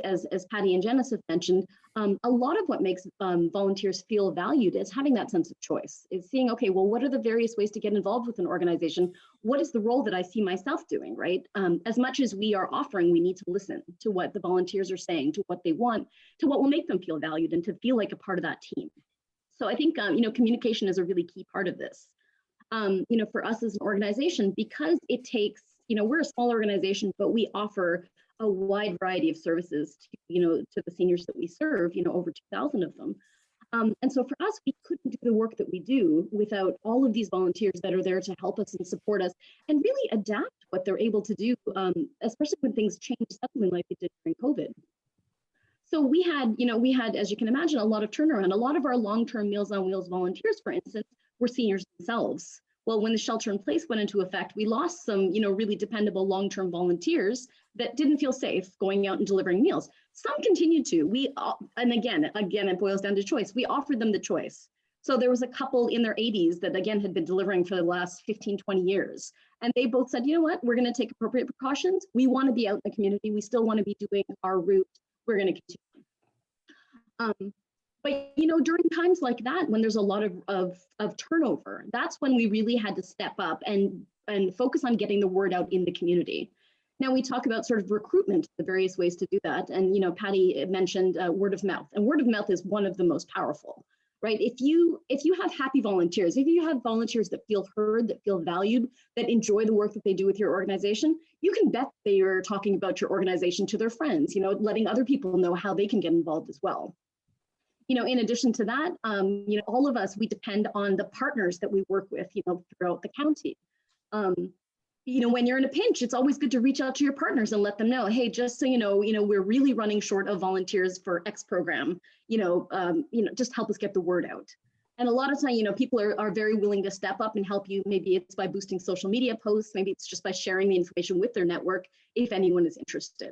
Speaker 4: Paddy and Janice have mentioned, a lot of what makes volunteers feel valued is having that sense of choice, is seeing, okay, well, what are the various ways to get involved with an organization? What is the role that I see myself doing, right? As much as we are offering, we need to listen to what the volunteers are saying, to what they want, to what will make them feel valued and to feel like a part of that team. So I think, you know, communication is a really key part of this. You know, for us as an organization, because it takes, you know, we're a small organization, but we offer a wide variety of services to, you know, to the seniors that we serve, you know, over 2,000 of them. And so for us, we couldn't do the work that we do without all of these volunteers that are there to help us and support us and really adapt what they're able to do, especially when things change suddenly like it did during COVID. So we had, as you can imagine, a lot of turnaround. A lot of our long-term Meals on Wheels volunteers, for instance, were seniors themselves. Well, when the shelter in place went into effect, we lost some, you know, really dependable long-term volunteers that didn't feel safe going out and delivering meals. Some continued to. And again, it boils down to choice. We offered them the choice. So there was a couple in their 80s that, again, had been delivering for the last 15, 20 years. And they both said, you know what, we're going to take appropriate precautions. We want to be out in the community. We still want to be doing our route. We're going to continue. But, you know, during times like that, when there's a lot of turnover, that's when we really had to step up and focus on getting the word out in the community. Now we talk about sort of recruitment, the various ways to do that. And, you know, Paddy mentioned word of mouth, and word of mouth is one of the most powerful, right? If you have happy volunteers, if you have volunteers that feel heard, that feel valued, that enjoy the work that they do with your organization, you can bet they are talking about your organization to their friends, you know, letting other people know how they can get involved as well. You know, in addition to that, you know, all of us, we depend on the partners that we work with, you know, throughout the county. You know, when you're in a pinch, it's always good to reach out to your partners and let them know, hey, just so you know, we're really running short of volunteers for X program, just help us get the word out. And a lot of time, you know, people are very willing to step up and help you. Maybe it's by boosting social media posts, maybe it's just by sharing the information with their network, if anyone is interested.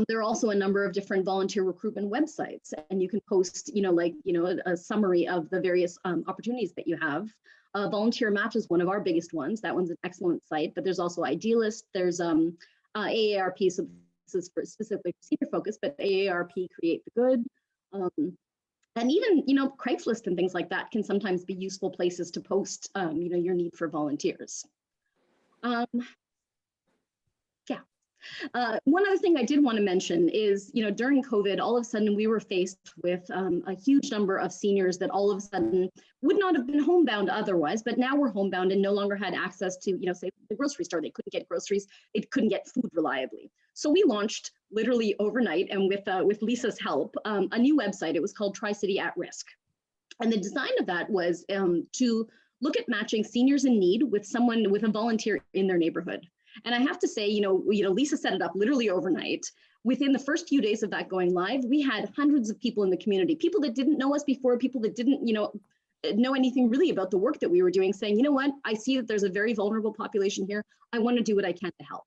Speaker 4: There are also a number of different volunteer recruitment websites, and you can post, a summary of the various opportunities that you have. Volunteer Match is one of our biggest ones. That one's an excellent site, but there's also Idealist. There's AARP, so this is for specifically senior focus, but AARP Create the Good. And even, Craigslist and things like that can sometimes be useful places to post, your need for volunteers. One other thing I did want to mention is, during COVID, all of a sudden we were faced with a huge number of seniors that all of a sudden would not have been homebound otherwise, but now we're homebound and no longer had access to, say, the grocery store. They couldn't get groceries, they couldn't get food reliably. So we launched literally overnight, and with Lisa's help, a new website. It was called Tri-City at Risk. And the design of that was to look at matching seniors in need with someone, with a volunteer in their neighborhood. And I have to say, Lisa set it up literally overnight. Within the first few days of that going live, we had hundreds of people in the community, people that didn't know us before, people that didn't, know anything really about the work that we were doing, saying, you know what, I see that there's a very vulnerable population here. I want to do what I can to help.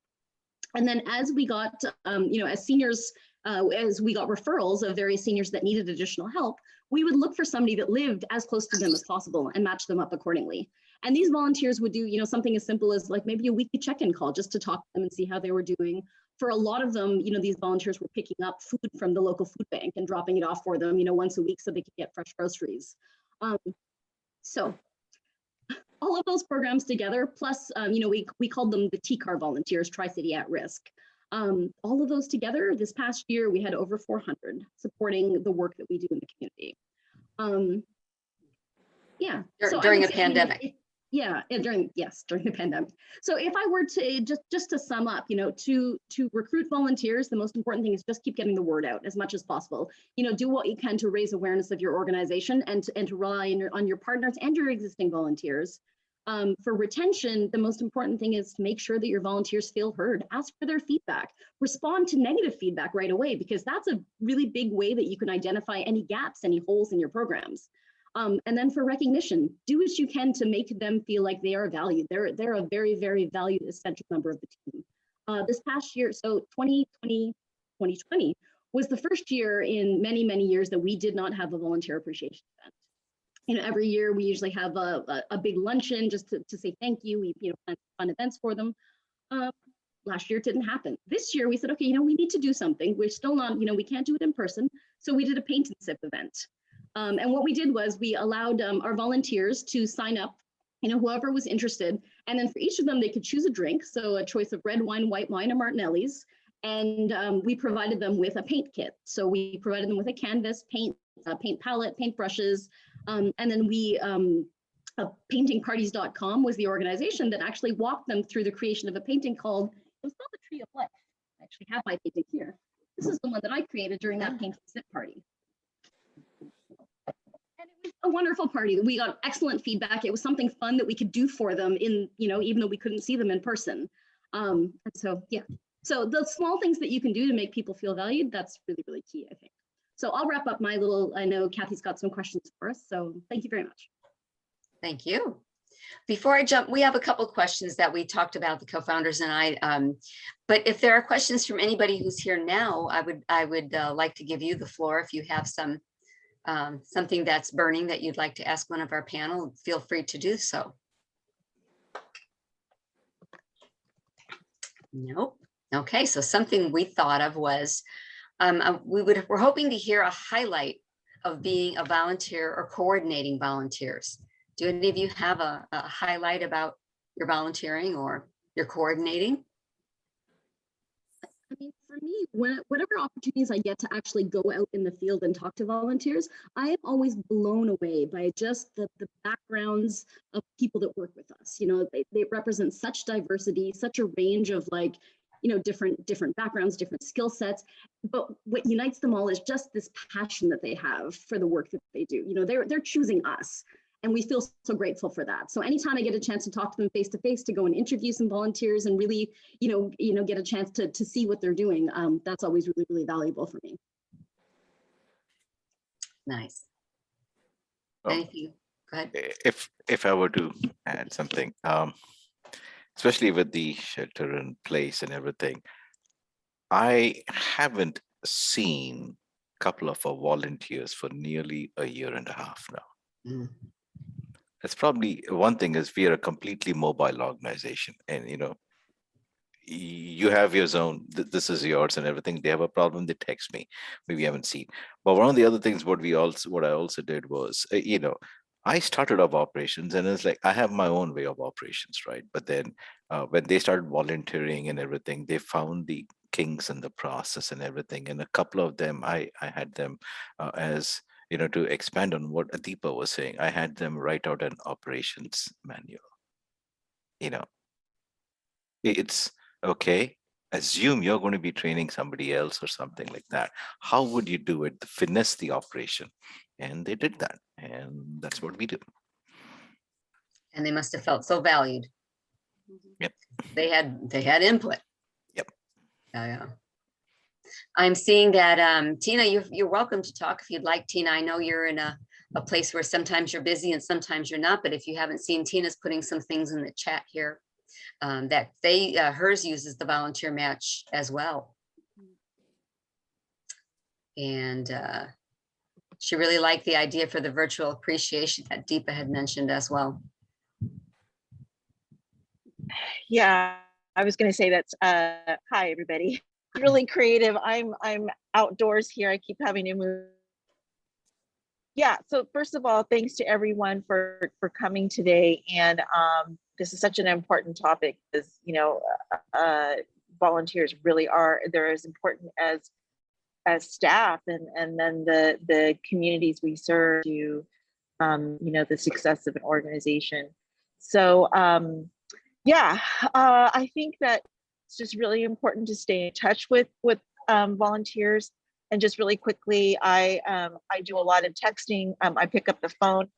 Speaker 4: And then as we got, as seniors, as we got referrals of various seniors that needed additional help, we would look for somebody that lived as close to them as possible and match them up accordingly. And these volunteers would do, something as simple as like maybe a weekly check-in call just to talk to them and see how they were doing. For a lot of them, these volunteers were picking up food from the local food bank and dropping it off for them, once a week so they could get fresh groceries. So all of those programs together, plus, we called them the TCAR volunteers, Tri-City at Risk. All of those together, this past year, we had over 400 supporting the work that we do in the community.
Speaker 1: During a pandemic.
Speaker 4: During the pandemic. So if I were to just to sum up, to recruit volunteers, the most important thing is just keep getting the word out as much as possible. Do what you can to raise awareness of your organization and to rely on your partners and your existing volunteers. For retention, the most important thing is to make sure that your volunteers feel heard. Ask for their feedback. Respond to negative feedback right away, because that's a really big way that you can identify any gaps, any holes in your programs. And then for recognition, do what you can to make them feel like they are valued. They're a very, very valued, essential member of the team. This past year, so 2020 was the first year in many, many years that we did not have a volunteer appreciation event. Every year we usually have a big luncheon just to say thank you. We plan fun events for them. Last year it didn't happen. This year we said, okay, we need to do something. We're still not, we can't do it in person. So we did a paint and sip event. And what we did was we allowed our volunteers to sign up, whoever was interested. And then for each of them, they could choose a drink. So a choice of red wine, white wine, or Martinelli's. And we provided them with a paint kit. So we provided them with a canvas, paint palette, paint brushes. And then paintingparties.com was the organization that actually walked them through the creation of a painting it was called the Tree of Life. I actually have my painting here. This is the one that I created during that paint and sip party. A wonderful party. We got excellent feedback. It was something fun that we could do for them even though we couldn't see them in person. And so, yeah. So the small things that you can do to make people feel valued, that's really, really key, I think. So I'll wrap up I know Kathy's got some questions for us. So thank you very much.
Speaker 1: Thank you. Before I jump, we have a couple of questions that we talked about, the co-founders and I, but if there are questions from anybody who's here now, I would like to give you the floor. If you have something that's burning that you'd like to ask one of our panel, feel free to do so. Nope. Okay, so something we thought of was we're hoping to hear a highlight of being a volunteer or coordinating volunteers. Do any of you have a highlight about your volunteering or your coordinating?
Speaker 4: I mean, for me, whatever opportunities I get to actually go out in the field and talk to volunteers, I am always blown away by just the backgrounds of people that work with us. You know, they represent such diversity, such a range of like, you know, different backgrounds, different skill sets. But what unites them all is just this passion that they have for the work that they do. You know, they're choosing us. And we feel so grateful for that. So anytime I get a chance to talk to them face to face, to go and interview some volunteers and really, you know, get a chance to see what they're doing, that's always really, really valuable for me.
Speaker 1: Nice.
Speaker 5: Oh.
Speaker 1: Thank you. Go ahead.
Speaker 5: If I were to add something, especially with the shelter in place and everything, I haven't seen a couple of our volunteers for nearly a year and a half now.
Speaker 1: Mm.
Speaker 5: That's probably one thing, is we are a completely mobile organization, and you know, you have your zone, this is yours and everything. They have a problem, they text me. We haven't seen. But one of the other things what I also did was, you know, I started off operations and it's like I have my own way of operations, right? But then when they started volunteering and everything, they found the kinks in the process and everything. And a couple of them, I had them as, you know, to expand on what Deepa was saying, I had them write out an operations manual. You know, it's okay. Assume you're going to be training somebody else or something like that. How would you do it? Finesse the operation. And they did that. And that's what we do.
Speaker 1: And they must have felt so valued.
Speaker 5: Yep.
Speaker 1: They had input.
Speaker 5: Yep.
Speaker 1: Yeah. I'm seeing that, Tina, you're welcome to talk if you'd like, Tina. I know you're in a place where sometimes you're busy and sometimes you're not, but if you haven't seen, Tina's putting some things in the chat here that hers uses the volunteer match as well. And she really liked the idea for the virtual appreciation that Deepa had mentioned as well.
Speaker 15: Yeah, I was going to say that's hi everybody. Really creative. I'm outdoors here. I keep having to move. Yeah, so first of all, thanks to everyone for coming today. And this is such an important topic, because you know, volunteers really are, they're as important as staff and then the communities we serve to you know, the success of an organization. So yeah, I think that it's just really important to stay in touch with volunteers. And just really quickly, I do a lot of texting. I pick up the phone.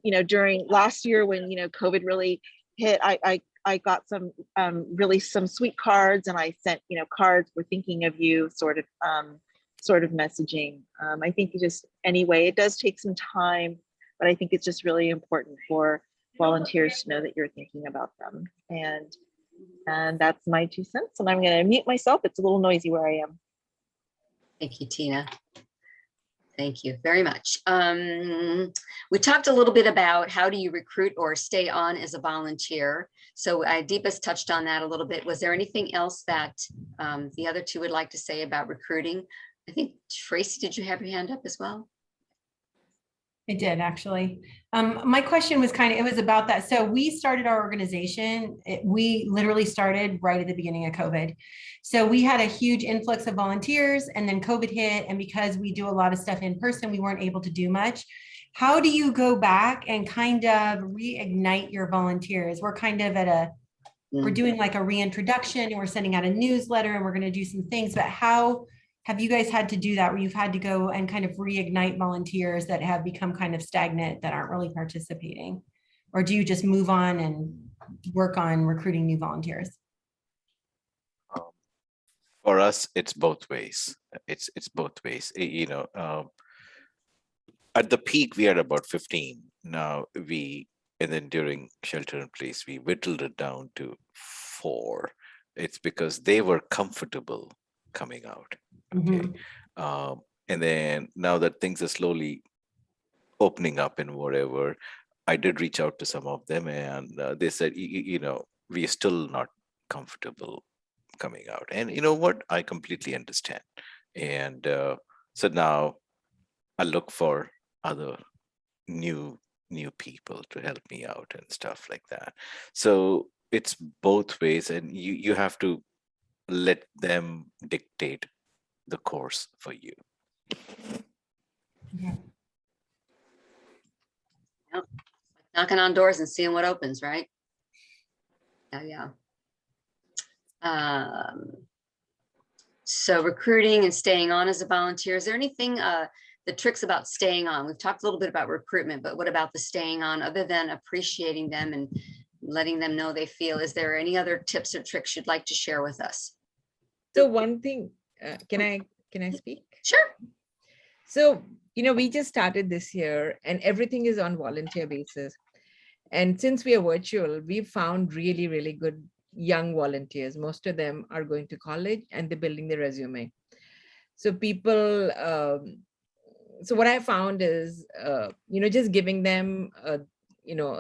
Speaker 15: You know, during last year when, you know, COVID really hit, I got some really some sweet cards, and I sent, you know, cards, we're thinking of you, sort of messaging. I think anyway, it does take some time, but I think it's just really important for volunteers to know that you're thinking about them. And that's my 2 cents. And I'm going to mute myself. It's a little noisy where I am.
Speaker 1: Thank you, Tina. Thank you very much. We talked a little bit about how do you recruit or stay on as a volunteer. So Deepa's touched on that a little bit. Was there anything else that the other two would like to say about recruiting? I think Tracy, did you have your hand up as well?
Speaker 11: I did actually. My question was it was about that. So we started our organization. We literally started right at the beginning of COVID. So we had a huge influx of volunteers, and then COVID hit. And because we do a lot of stuff in person, we weren't able to do much. How do you go back and kind of reignite your volunteers? We're kind of at we're doing like a reintroduction, and we're sending out a newsletter, and we're going to do some things, but how have you guys had to do that, where you've had to go and kind of reignite volunteers that have become kind of stagnant, that aren't really participating? Or do you just move on and work on recruiting new volunteers?
Speaker 5: For us, it's both ways. It's both ways. You know, at the peak, we had about 15. Now and then during shelter in place, we whittled it down to 4. It's because they were comfortable coming out. Okay. And then now that things are slowly opening up and whatever, I did reach out to some of them, and they said, you know, we're still not comfortable coming out. And you know what? I completely understand. And so now I look for other new people to help me out and stuff like that. So it's both ways, and you have to let them dictate the course for you.
Speaker 1: Yep. Knocking on doors and seeing what opens, right? Yeah. So recruiting and staying on as a volunteer, is there anything, the tricks about staying on? We've talked a little bit about recruitment, but what about the staying on, other than appreciating them and letting them know they feel? Is there any other tips or tricks you'd like to share with us?
Speaker 2: So one thing, can I speak?
Speaker 1: Sure.
Speaker 2: So, we just started this year and everything is on volunteer basis. And since we are virtual, we've found really, really good young volunteers. Most of them are going to college and they're building their resume. So people, so what I found is, just giving them, a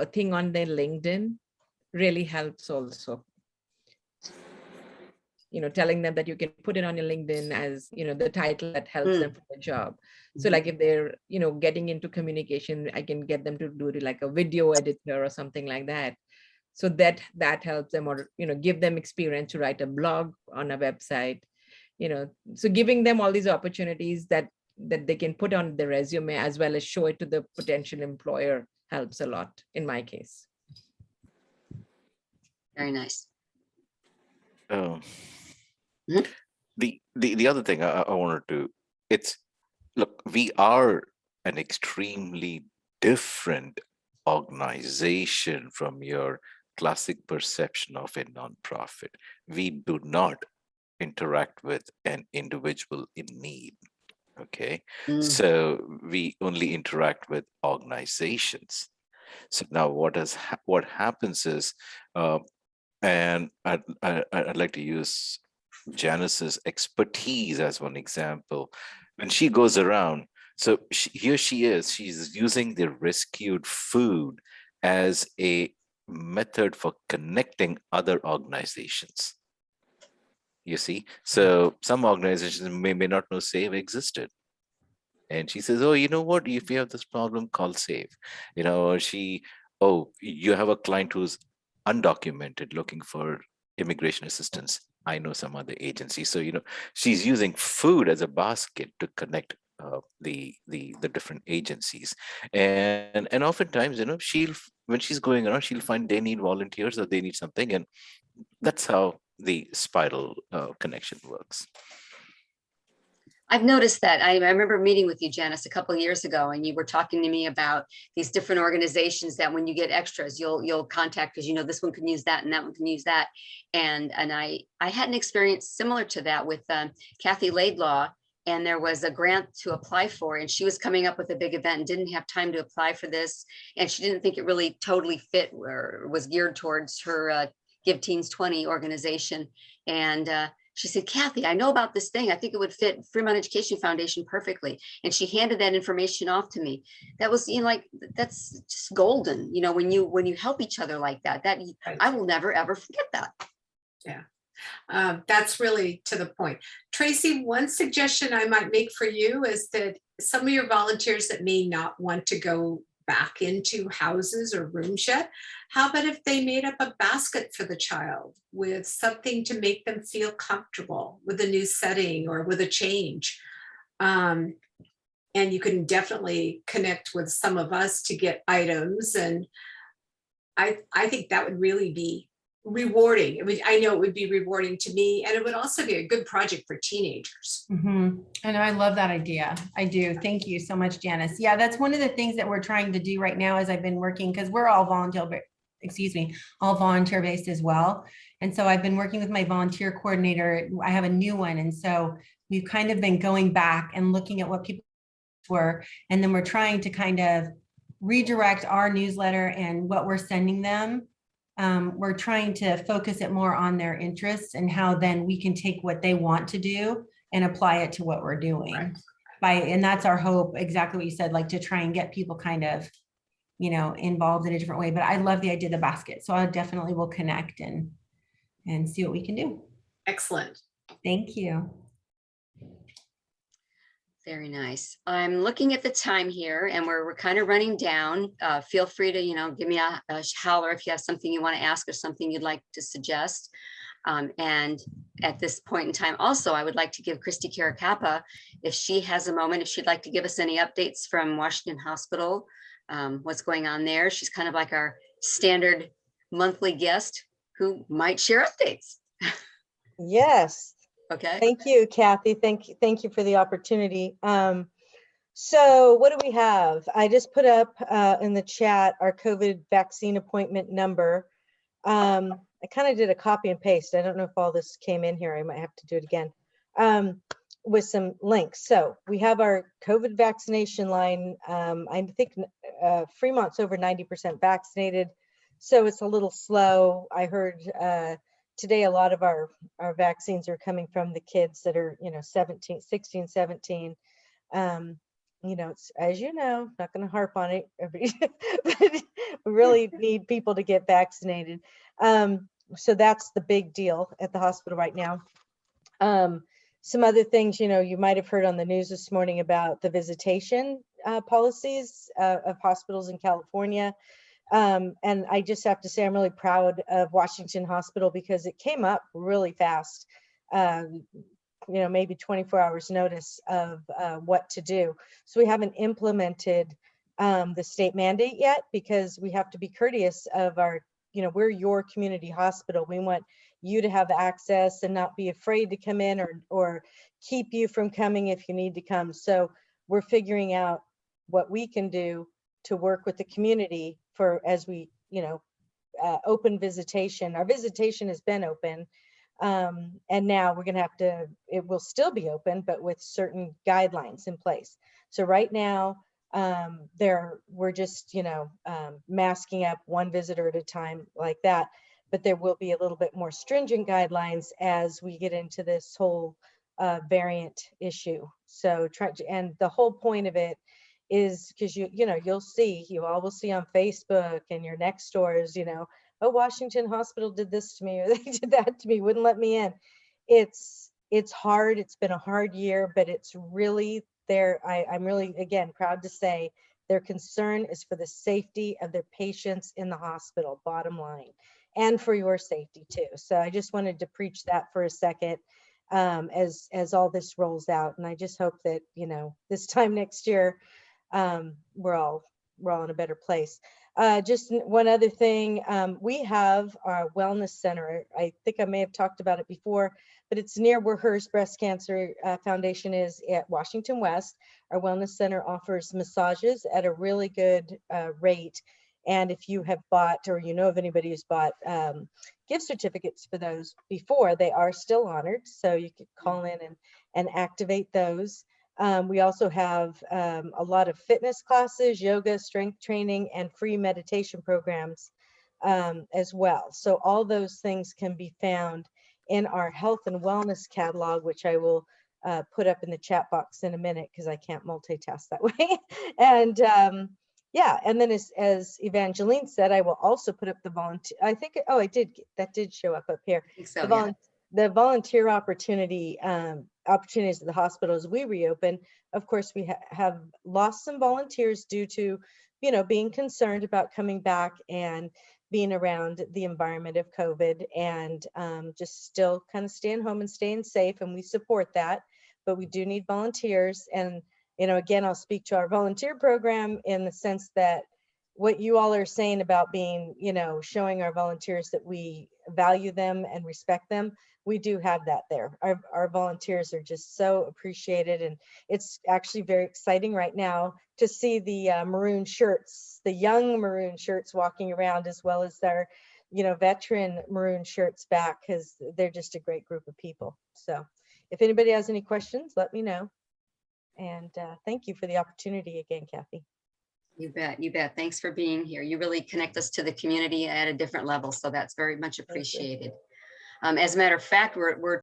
Speaker 2: thing on their LinkedIn really helps also. Telling them that you can put it on your LinkedIn as, the title that helps them for the job. So like if they're, getting into communication, I can get them to do like a video editor or something like that. So that helps them, or, give them experience to write a blog on a website, so giving them all these opportunities that they can put on their resume as well as show it to the potential employer helps a lot in my case.
Speaker 1: Very nice.
Speaker 5: The other thing I wanted to, look, we are an extremely different organization from your classic perception of a nonprofit. We do not interact with an individual in need. Okay, so we only interact with organizations. So now what happens is, and I'd like to use Janice's expertise as one example. When she goes around, so here she is, she's using the rescued food as a method for connecting other organizations. You see, so some organizations may not know SAVE existed. And she says, oh, you know what, if you have this problem, call SAVE. You have a client who's undocumented looking for immigration assistance. I know some other agency. So, she's using food as a basket to connect the different agencies. And oftentimes, when she's going around, she'll find they need volunteers or they need something. And that's how the spiral connection works.
Speaker 1: I've noticed that. I remember meeting with you, Janice, a couple of years ago, and you were talking to me about these different organizations that when you get extras, you'll contact, because this one can use that and that one can use that. And I had an experience similar to that with Kathy Laidlaw, and there was a grant to apply for, and she was coming up with a big event and didn't have time to apply for this, and she didn't think it really totally fit or was geared towards her Give Teens 20 organization. And she said, Kathy, I know about this thing. I think it would fit Fremont Education Foundation perfectly. And she handed that information off to me. That was, that's just golden. When you help each other like that, right. I will never, ever forget that.
Speaker 6: Yeah, that's really to the point. Tracy, one suggestion I might make for you is that some of your volunteers that may not want to go back into houses or rooms yet, how about if they made up a basket for the child with something to make them feel comfortable with a new setting or with a change? And you can definitely connect with some of us to get items. And I think that would really be rewarding. I know it would be rewarding to me, and it would also be a good project for teenagers.
Speaker 11: And I love that idea. I do. Thank you so much, Janice. Yeah, that's one of the things that we're trying to do right now as I've been working, because we're all volunteer based as well. And so I've been working with my volunteer coordinator. I have a new one. And so we've kind of been going back and looking at what people were, and then we're trying to kind of redirect our newsletter and what we're sending them. We're trying to focus it more on their interests and how then we can take what they want to do and apply it to what we're doing. Right. And that's our hope, exactly what you said, like to try and get people kind of, involved in a different way. But I love the idea of the basket. So I definitely will connect and see what we can do.
Speaker 6: Excellent.
Speaker 11: Thank you.
Speaker 1: Very nice. I'm looking at the time here, and we're kind of running down. Feel free to, give me a holler if you have something you want to ask or something you'd like to suggest. And at this point in time, also, I would like to give Christy Caracappa, if she has a moment, if she'd like to give us any updates from Washington Hospital, what's going on there. She's kind of like our standard monthly guest who might share updates.
Speaker 16: Yes.
Speaker 1: Okay.
Speaker 16: Thank you, Kathy. Thank you for the opportunity. So what do we have? I just put up in the chat our COVID vaccine appointment number. I kind of did a copy and paste. I don't know if all this came in here. I might have to do it again with some links. So we have our COVID vaccination line. I think Fremont's over 90% vaccinated, so it's a little slow. I heard today a lot of our vaccines are coming from the kids that are, 16, 17. It's, as you know, not going to harp on it, but we really need people to get vaccinated. So that's the big deal at the hospital right now. Some other things, you might have heard on the news this morning about the visitation policies of hospitals in California. And I just have to say, I'm really proud of Washington Hospital because it came up really fast. Maybe 24 hours notice of what to do. So we haven't implemented the state mandate yet because we have to be courteous of our, we're your community hospital. We want you to have access and not be afraid to come in or keep you from coming if you need to come. So we're figuring out what we can do to work with the community for as we, open visitation. Our visitation has been open. And now we're going to have to, it will still be open, but with certain guidelines in place. So right now, we're just, masking up one visitor at a time like that, but there will be a little bit more stringent guidelines as we get into this whole variant issue. So and the whole point of it is because you all will see on Facebook and your next doors, oh, Washington Hospital did this to me, or they did that to me, wouldn't let me in. It's hard. It's been a hard year, but it's really there. I'm really, again, proud to say their concern is for the safety of their patients in the hospital, bottom line, and for your safety too. So I just wanted to preach that for a second as all this rolls out. And I just hope that, this time next year, we're all in a better place. Just one other thing, we have our wellness center. I think I may have talked about it before, but it's near where Hers Breast Cancer Foundation is at Washington West. Our wellness center offers massages at a really good rate. And if you have bought, or of anybody who's bought gift certificates for those before, they are still honored. So you could call in and activate those. We also have a lot of fitness classes, yoga, strength training, and free meditation programs as well. So all those things can be found in our health and wellness catalog, which I will put up in the chat box in a minute because I can't multitask that way. And yeah, and then as Evangeline said, I will also put up the volunteer. I think, that did show up here.
Speaker 1: I think so,
Speaker 16: The volunteer opportunities at the hospital as we reopen. Of course, we have lost some volunteers due to, being concerned about coming back and being around the environment of COVID, and just still kind of staying home and staying safe. And we support that, but we do need volunteers. And, again, I'll speak to our volunteer program in the sense that what you all are saying about being, showing our volunteers that we value them and respect them. We do have that there. Our volunteers are just so appreciated. And it's actually very exciting right now to see the maroon shirts, the young maroon shirts walking around, as well as their, veteran maroon shirts back, because they're just a great group of people. So if anybody has any questions, let me know. And thank you for the opportunity again, Kathy.
Speaker 1: You bet. You bet. Thanks for being here. You really connect us to the community at a different level. So that's very much appreciated. As a matter of fact, we're